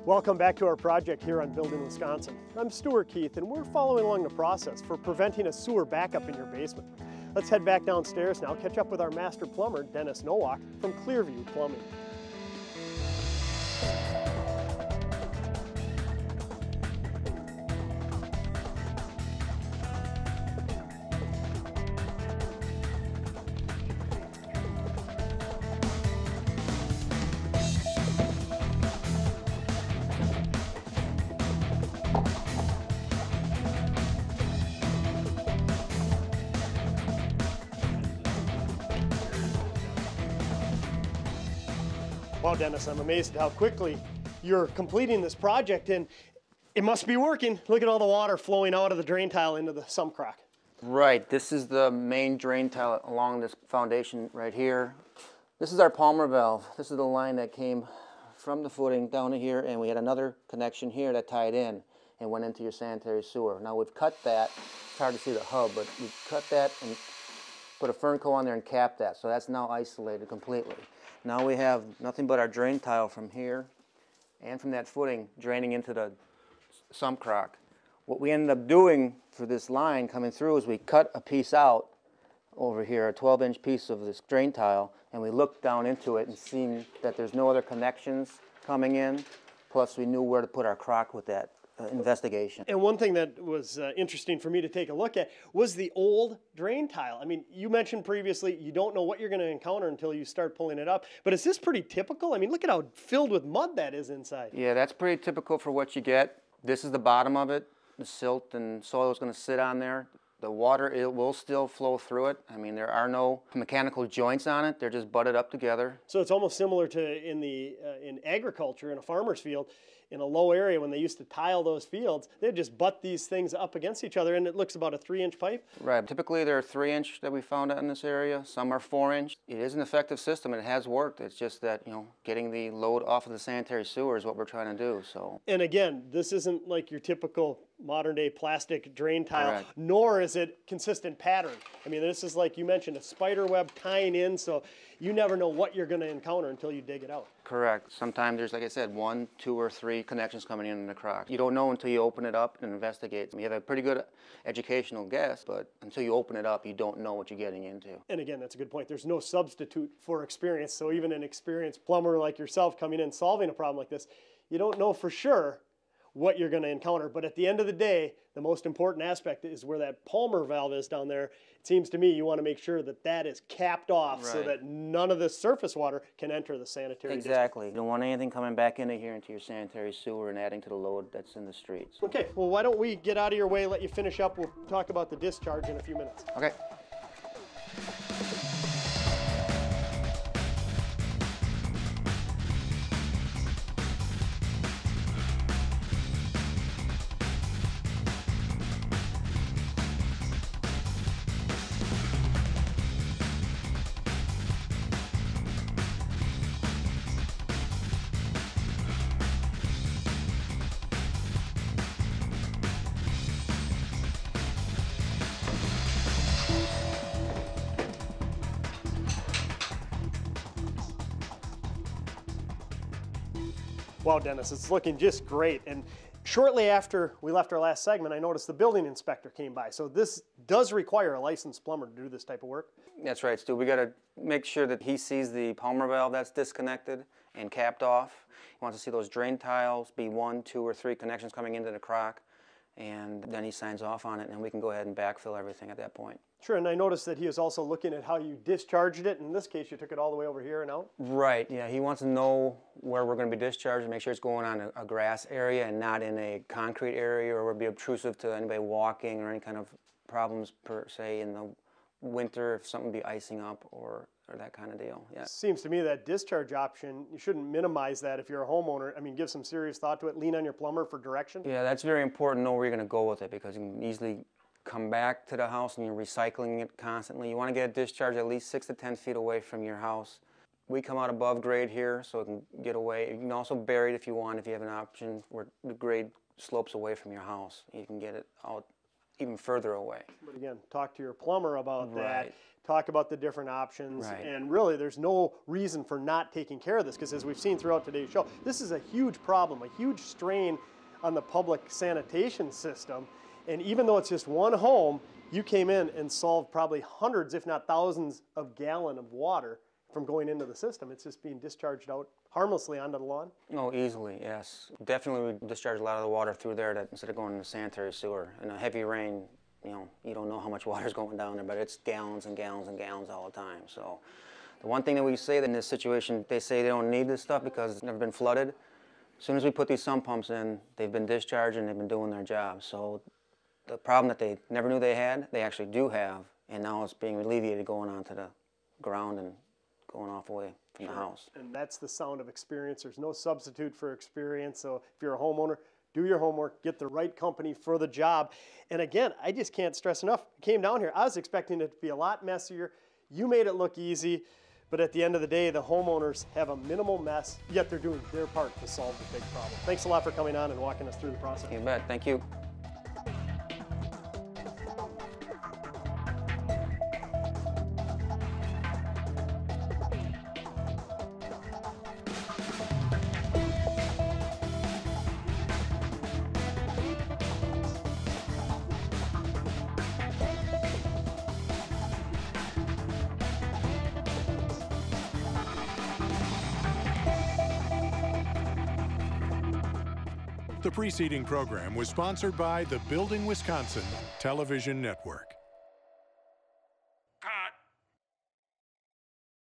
Welcome back to our project here on Building Wisconsin. I'm Stuart Keith, and we're following along the process for preventing a sewer backup in your basement. Let's head back downstairs now, catch up with our master plumber, Denis Nowak from Clearview Plumbing. Wow, Denis, I'm amazed at how quickly you're completing this project, and it must be working. Look at all the water flowing out of the drain tile into the sump crack. Right, this is the main drain tile along this foundation right here. This is our Palmer valve. This is the line that came from the footing down to here, and we had another connection here that tied in and went into your sanitary sewer. Now we've cut that. It's hard to see the hub, but we cut that and put a fern coat on there and capped that, so that's now isolated completely. Now we have nothing but our drain tile from here and from that footing draining into the sump crock. What we ended up doing for this line coming through is we cut a piece out over here, a 12-inch piece of this drain tile, and we looked down into it and seen that there's no other connections coming in, plus we knew where to put our crock with that investigation. And one thing that was interesting for me to take a look at was the old drain tile. I mean, you mentioned previously you don't know what you're going to encounter until you start pulling it up, but is this pretty typical? I mean, look at how filled with mud that is inside. Yeah, that's pretty typical for what you get. This is the bottom of it. The silt and soil is going to sit on there. The water, it will still flow through it. I mean, there are no mechanical joints on it. They're just butted up together. So it's almost similar to in agriculture, in a farmer's field, in a low area when they used to tile those fields, they'd just butt these things up against each other, and it looks about a 3-inch pipe. Right. Typically, they're 3-inch that we found out in this area. Some are 4-inch. It is an effective system, and it has worked. It's just that, you know, getting the load off of the sanitary sewer is what we're trying to do. So. And again, this isn't like your typical modern-day plastic drain tile, Correct. Nor is it consistent pattern. I mean, this is, like you mentioned, a spider web tying in, so you never know what you're going to encounter until you dig it out. Correct. Sometimes there's, like I said, 1, 2, or 3 connections coming in the crock. You don't know until you open it up and investigate. You have a pretty good educational guess, but until you open it up, you don't know what you're getting into. And again, that's a good point. There's no substitute for experience, so even an experienced plumber like yourself coming in solving a problem like this, you don't know for sure what you're going to encounter. But at the end of the day, the most important aspect is where that Palmer valve is down there. It seems to me you want to make sure that that is capped off, right, so that none of the surface water can enter the sanitary Exactly. district. You don't want anything coming back into here into your sanitary sewer and adding to the load that's in the streets. Okay, well, why don't we get out of your way, let you finish up. We'll talk about the discharge in a few minutes. Okay. Wow, Denis, it's looking just great. And shortly after we left our last segment, I noticed the building inspector came by. So this does require a licensed plumber to do this type of work. That's right, Stu. We got to make sure that he sees the Palmer valve that's disconnected and capped off. He wants to see those drain tiles be 1, 2, or 3 connections coming into the crock, and then he signs off on it, and we can go ahead and backfill everything at that point. Sure, and I noticed that he was also looking at how you discharged it. In this case, you took it all the way over here and out. Right, yeah, he wants to know where we're going to be discharged and make sure it's going on a grass area and not in a concrete area or would be obtrusive to anybody walking or any kind of problems per se in the winter if something be icing up or that kind of deal. Yeah. Seems to me that discharge option, you shouldn't minimize that if you're a homeowner. I mean, give some serious thought to it. Lean on your plumber for direction. Yeah, that's very important to know where you're going to go with it because you can easily come back to the house and you're recycling it constantly. You want to get a discharge at least 6 to 10 feet away from your house. We come out above grade here so it can get away. You can also bury it if you want, if you have an option where the grade slopes away from your house. You can get it out even further away. But again, talk to your plumber about that. Right. Talk about the different options. Right. And really, there's no reason for not taking care of this, because as we've seen throughout today's show, this is a huge problem, a huge strain on the public sanitation system. And even though it's just one home, you came in and solved probably hundreds, if not thousands, of gallons of water from going into the system. It's just being discharged out harmlessly onto the lawn. Oh, easily, yes. Definitely we discharge a lot of the water through there that instead of going in the sanitary sewer. In a heavy rain, you know, you don't know how much water is going down there, but it's gallons and gallons and gallons all the time. So the one thing that we say that in this situation, they say they don't need this stuff because it's never been flooded. As soon as we put these sump pumps in, they've been discharged and they've been doing their job. So the problem that they never knew they had, they actually do have, and now it's being alleviated going onto the ground and going off away from the house. And that's the sound of experience. There's no substitute for experience. So if you're a homeowner, do your homework, get the right company for the job. And again, I just can't stress enough. I came down here, I was expecting it to be a lot messier. You made it look easy, but at the end of the day, the homeowners have a minimal mess, yet they're doing their part to solve the big problem. Thanks a lot for coming on and walking us through the process. You bet, thank you. The preceding program was sponsored by the Building Wisconsin Television Network.